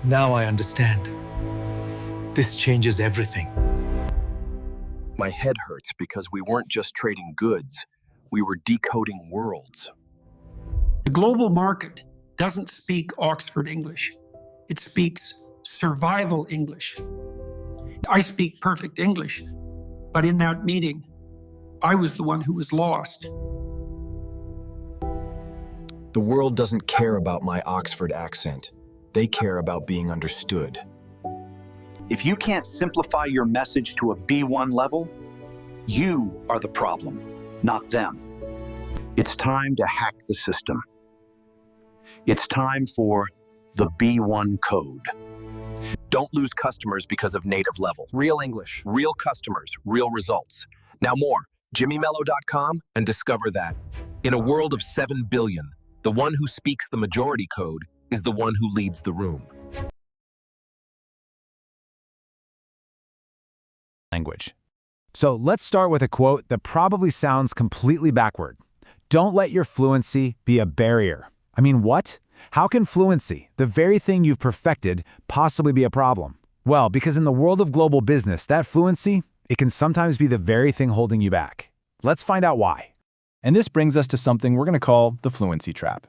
Now I understand. This changes everything. My head hurts because we weren't just trading goods, we were decoding worlds. The global market doesn't speak Oxford English. It speaks survival English. I speak perfect English, but in that meeting, I was the one who was lost. The world doesn't care about my Oxford accent. They care about being understood. If you can't simplify your message to a B1 level, you are the problem, not them. It's time to hack the system. It's time for the B1 code. Don't lose customers because of native level. Real English, real customers, real results. Now more, jimmymello.com, and discover that. In a world of 7 billion, the one who speaks the majority code is the one who leads the room. Language. So let's start with a quote that probably sounds completely backward. Don't let your fluency be a barrier. I mean, what? How can fluency, the very thing you've perfected, possibly be a problem? Well, because in the world of global business, that fluency, it can sometimes be the very thing holding you back. Let's find out why. And this brings us to something we're going to call the fluency trap.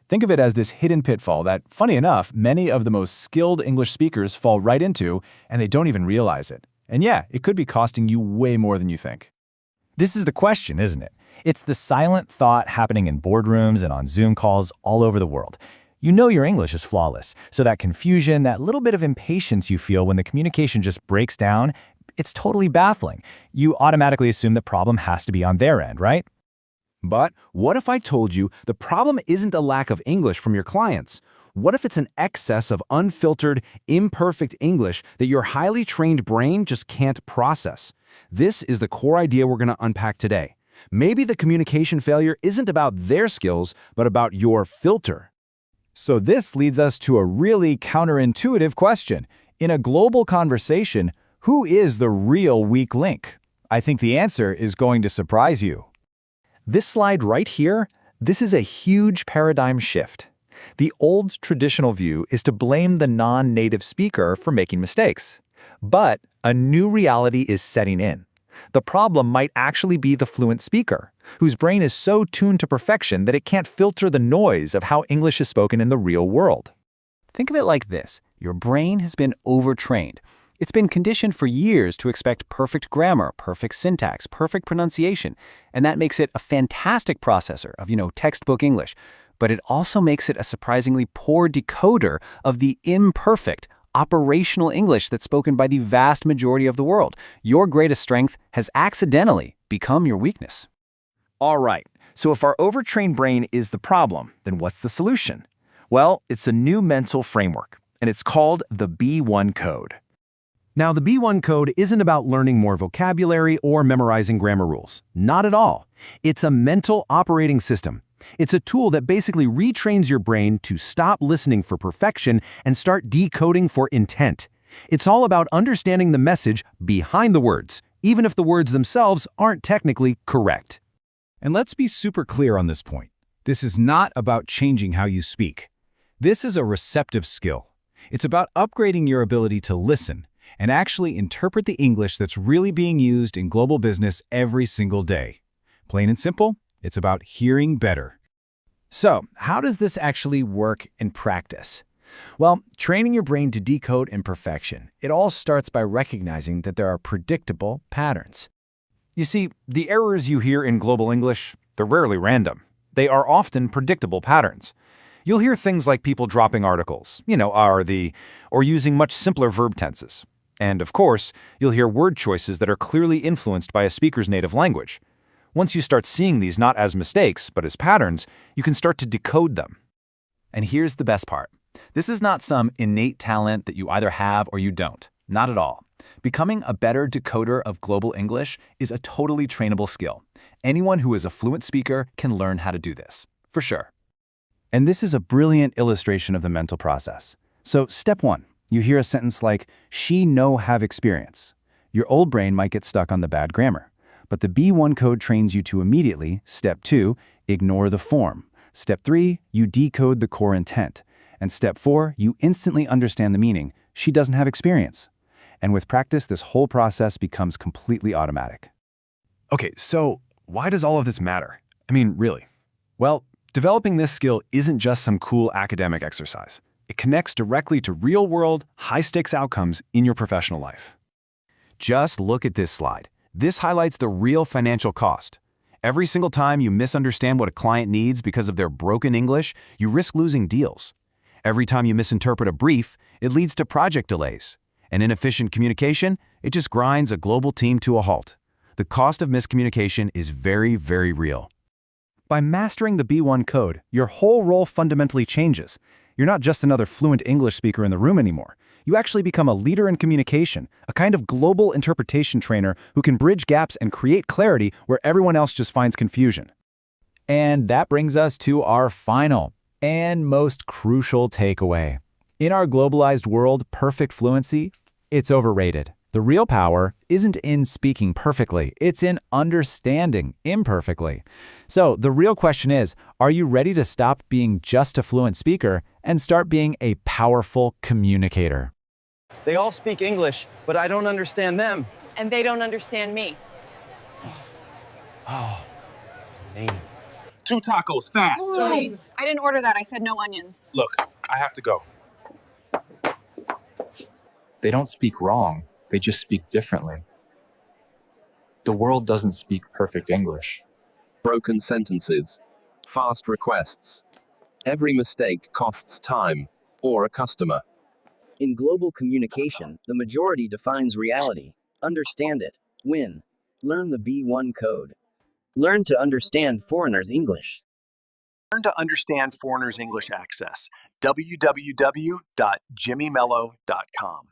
Think of it as this hidden pitfall that, funny enough, many of the most skilled English speakers fall right into, and they don't even realize it. And yeah, it could be costing you way more than you think. This is the question, isn't it? It's the silent thought happening in boardrooms and on Zoom calls all over the world. You know your English is flawless, so that confusion, that little bit of impatience you feel when the communication just breaks down, it's totally baffling. You automatically assume the problem has to be on their end, right? But what if I told you the problem isn't a lack of English from your clients? What if it's an excess of unfiltered, imperfect English that your highly trained brain just can't process? This is the core idea we're going to unpack today. Maybe the communication failure isn't about their skills, but about your filter. So this leads us to a really counterintuitive question. In a global conversation, who is the real weak link? I think the answer is going to surprise you. This slide right here, this is a huge paradigm shift. The old traditional view is to blame the non-native speaker for making mistakes. But a new reality is setting in. The problem might actually be the fluent speaker, whose brain is so tuned to perfection that it can't filter the noise of how English is spoken in the real world. Think of it like this. Your brain has been overtrained. It's been conditioned for years to expect perfect grammar, perfect syntax, perfect pronunciation, and that makes it a fantastic processor of, textbook English. But it also makes it a surprisingly poor decoder of the imperfect, operational English that's spoken by the vast majority of the world. Your greatest strength has accidentally become your weakness. All right, so if our overtrained brain is the problem, then what's the solution? Well, it's a new mental framework, and it's called the B1 code. Now, the B1 code isn't about learning more vocabulary or memorizing grammar rules. Not at all. It's a mental operating system. It's a tool that basically retrains your brain to stop listening for perfection and start decoding for intent. It's all about understanding the message behind the words, even if the words themselves aren't technically correct. And let's be super clear on this point. This is not about changing how you speak. This is a receptive skill. It's about upgrading your ability to listen and actually interpret the English that's really being used in global business every single day. Plain and simple, it's about hearing better. So, how does this actually work in practice? Well, training your brain to decode imperfection, it all starts by recognizing that there are predictable patterns. You see, the errors you hear in global English, they're rarely random. They are often predictable patterns. You'll hear things like people dropping articles, are, the, or using much simpler verb tenses. And of course, you'll hear word choices that are clearly influenced by a speaker's native language. Once you start seeing these not as mistakes, but as patterns, you can start to decode them. And here's the best part. This is not some innate talent that you either have or you don't. Not at all. Becoming a better decoder of global English is a totally trainable skill. Anyone who is a fluent speaker can learn how to do this, for sure. And this is a brilliant illustration of the mental process. So, step 1, you hear a sentence like, "She no have experience." Your old brain might get stuck on the bad grammar. But the B1 code trains you to immediately, step 2, ignore the form. Step 3, you decode the core intent. And step 4, you instantly understand the meaning. She doesn't have experience. And with practice, this whole process becomes completely automatic. Okay, so why does all of this matter? I mean, really? Well, developing this skill isn't just some cool academic exercise. It connects directly to real-world, high-stakes outcomes in your professional life. Just look at this slide. This highlights the real financial cost. Every single time you misunderstand what a client needs because of their broken English, you risk losing deals. Every time you misinterpret a brief, it leads to project delays. And inefficient communication, it just grinds a global team to a halt. The cost of miscommunication is very, very real. By mastering the B1 code, your whole role fundamentally changes. You're not just another fluent English speaker in the room anymore. You actually become a leader in communication, a kind of global interpretation trainer who can bridge gaps and create clarity where everyone else just finds confusion. And that brings us to our final and most crucial takeaway. In our globalized world, perfect fluency, it's overrated. The real power isn't in speaking perfectly, it's in understanding imperfectly. So the real question is, are you ready to stop being just a fluent speaker and start being a powerful communicator? They all speak English, but I don't understand them. And they don't understand me. Oh, man. 2 tacos, fast. Jody, I didn't order that. I said no onions. Look, I have to go. They don't speak wrong. They just speak differently. The world doesn't speak perfect English. Broken sentences, fast requests. Every mistake costs time or a customer. In global communication, the majority defines reality. Understand it. Win. Learn the B1 code. Learn to understand foreigners' English. Learn to understand foreigners' English access. www.jimmymello.com